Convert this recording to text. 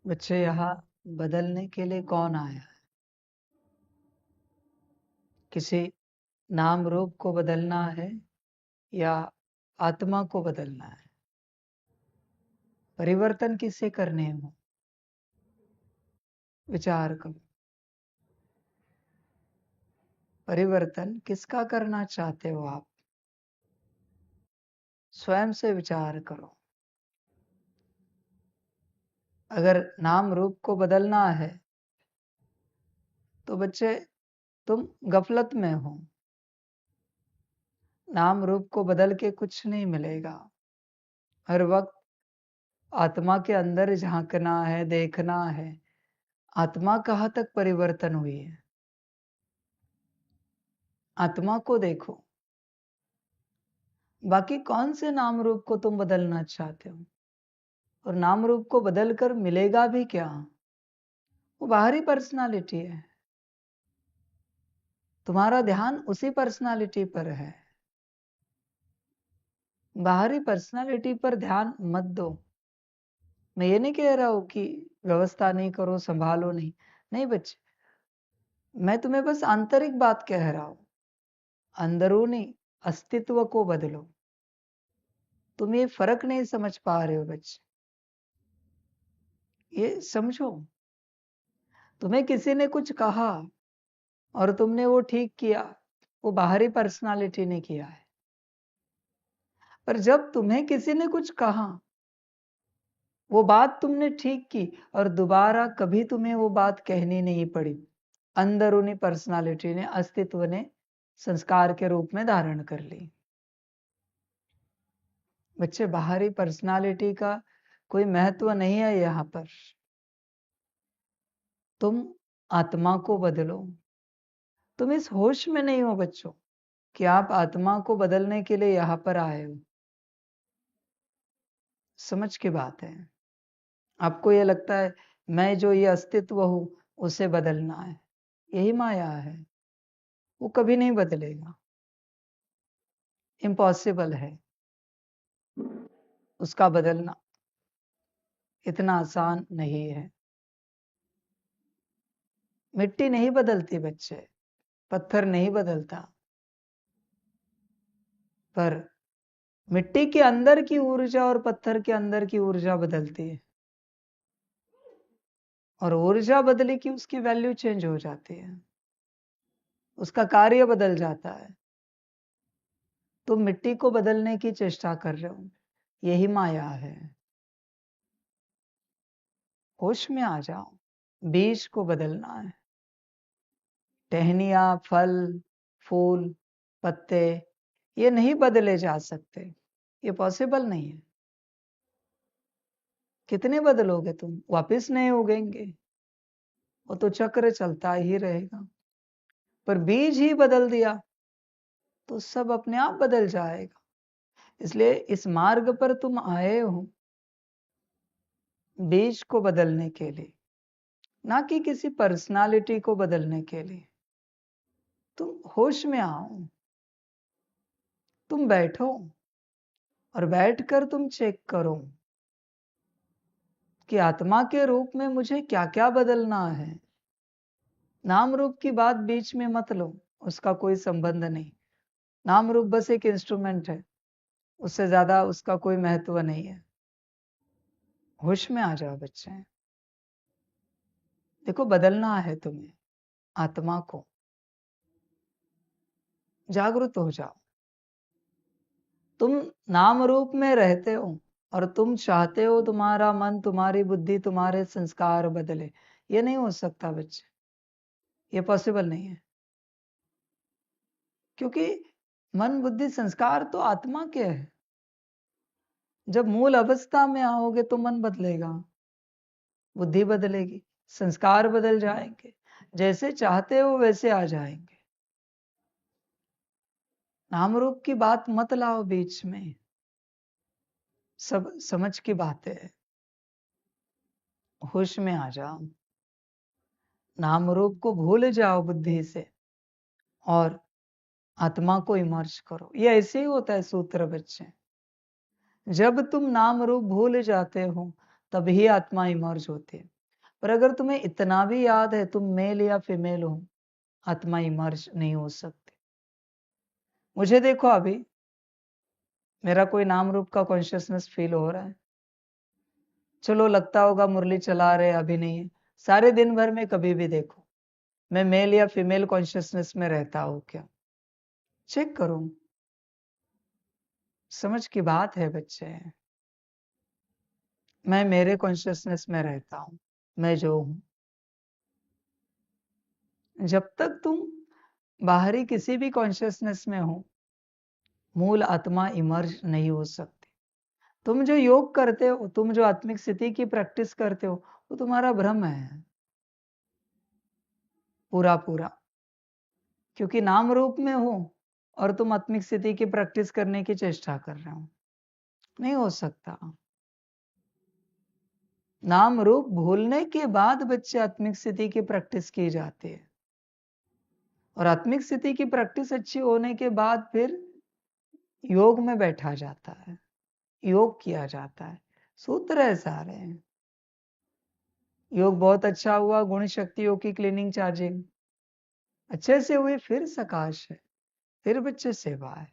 बच्चे यहाँ बदलने के लिए कौन आया है? किसी नाम रूप को बदलना है या आत्मा को बदलना है? परिवर्तन किसे करने हो? विचार करो। परिवर्तन किसका करना चाहते हो आप? स्वयं से विचार करो। अगर नाम रूप को बदलना है तो बच्चे तुम गफलत में हो। नाम रूप को बदल के कुछ नहीं मिलेगा। हर वक्त आत्मा के अंदर झांकना है, देखना है आत्मा कहाँ तक परिवर्तन हुई है। आत्मा को देखो। बाकी कौन से नाम रूप को तुम बदलना चाहते हो? और नाम रूप को बदल कर मिलेगा भी क्या? वो बाहरी पर्सनालिटी है। तुम्हारा ध्यान उसी पर्सनालिटी पर है। बाहरी पर्सनालिटी पर ध्यान मत दो। मैं ये नहीं कह रहा हूं कि व्यवस्था नहीं करो, संभालो नहीं। नहीं बच्चे, मैं तुम्हें बस आंतरिक बात कह रहा हूं। अंदरूनी अस्तित्व को बदलो। तुम ये फर्क नहीं समझ पा रहे हो बच्चे। ये समझो। तुम्हें किसी ने कुछ कहा और तुमने वो ठीक किया, वो बाहरी पर्सनालिटी ने किया है। पर जब तुम्हें किसी ने कुछ कहा, वो बात तुमने ठीक की और दोबारा कभी तुम्हें वो बात कहनी नहीं पड़ी। अंदरूनी पर्सनालिटी ने, अस्तित्व ने संस्कार के रूप में धारण कर ली। बच्चे, बाहरी पर्सनालिटी का कोई महत्व नहीं है यहाँ पर। तुम आत्मा को बदलो। तुम इस होश में नहीं हो बच्चों कि आप आत्मा को बदलने के लिए यहाँ पर आए हो। समझ की बात है। आपको ये लगता है मैं जो ये अस्तित्व हूं उसे बदलना है। यही माया है। वो कभी नहीं बदलेगा। इम्पॉसिबल है उसका बदलना। इतना आसान नहीं है। मिट्टी नहीं बदलती बच्चे, पत्थर नहीं बदलता, पर मिट्टी के अंदर की ऊर्जा और पत्थर के अंदर की ऊर्जा बदलती है। और ऊर्जा बदली की उसकी वैल्यू चेंज हो जाती है, उसका कार्य बदल जाता है। तुम मिट्टी को बदलने की चेष्टा कर रहे हो। यही माया है। होश में आ जाओ। बीज को बदलना है। टहनियां, फल, फूल, पत्ते ये नहीं बदले जा सकते। ये पॉसिबल नहीं है। कितने बदलोगे तुम? वापिस नहीं उगेंगे। वो तो चक्र चलता ही रहेगा। पर बीज ही बदल दिया तो सब अपने आप बदल जाएगा। इसलिए इस मार्ग पर तुम आए हो बीज को बदलने के लिए, ना कि किसी पर्सनालिटी को बदलने के लिए। तुम होश में आओ। तुम बैठो और बैठकर तुम चेक करो कि आत्मा के रूप में मुझे क्या क्या बदलना है। नाम रूप की बात बीच में मत लो, उसका कोई संबंध नहीं। नाम रूप बस एक इंस्ट्रूमेंट है, उससे ज्यादा उसका कोई महत्व नहीं है। होश में आ जाओ बच्चे। देखो, बदलना है तुम्हें आत्मा को। जागरूक हो जाओ। तुम नाम रूप में रहते हो और तुम चाहते हो तुम्हारा मन, तुम्हारी बुद्धि, तुम्हारे संस्कार बदले। ये नहीं हो सकता बच्चे। ये पॉसिबल नहीं है। क्योंकि मन, बुद्धि, संस्कार तो आत्मा के है। जब मूल अवस्था में आओगे तो मन बदलेगा, बुद्धि बदलेगी, संस्कार बदल जाएंगे। जैसे चाहते हो वैसे आ जाएंगे। नाम रूप की बात मत लाओ बीच में। सब समझ की बात है। होश में आ जाओ। नाम रूप को भूल जाओ बुद्धि से और आत्मा को इमर्ज करो। ये ऐसे ही होता है सूत्र बच्चे। जब तुम नाम रूप भूल जाते हो तभी आत्मा इमर्ज होती है। पर अगर तुम्हें इतना भी याद है तुम मेल या फीमेल हो, आत्मा इमर्ज नहीं हो सकती। मुझे देखो अभी मेरा कोई नाम रूप का कॉन्शियसनेस फील हो रहा है। चलो लगता होगा मुरली चला रहे अभी नहीं है, सारे दिन भर में कभी भी देखो मैं मेल या फीमेल कॉन्शियसनेस में रहता हूं क्या? चेक करो। समझ की बात है बच्चे। मैं मेरे कॉन्शियसनेस में रहता हूं, मैं जो हूं। जब तक तुम बाहरी किसी भी कॉन्शियसनेस में हो, मूल आत्मा इमर्ज नहीं हो सकती। तुम जो योग करते हो, तुम जो आत्मिक स्थिति की प्रैक्टिस करते हो, वो तुम्हारा भ्रम है पूरा पूरा। क्योंकि नाम रूप में हो और तुम आत्मिक स्थिति की प्रैक्टिस करने की चेष्टा कर रहे हो, नहीं हो सकता। नाम रूप भूलने के बाद बच्चे आत्मिक स्थिति की प्रैक्टिस की जाती है, और आत्मिक स्थिति की प्रैक्टिस अच्छी होने के बाद फिर योग में बैठा जाता है, योग किया जाता है। सूत्र है सारे। योग बहुत अच्छा हुआ, गुण शक्तियों की क्लीनिंग चार्जिंग अच्छे से हुई, फिर सकाश है, फिर बच्चे सेवा है।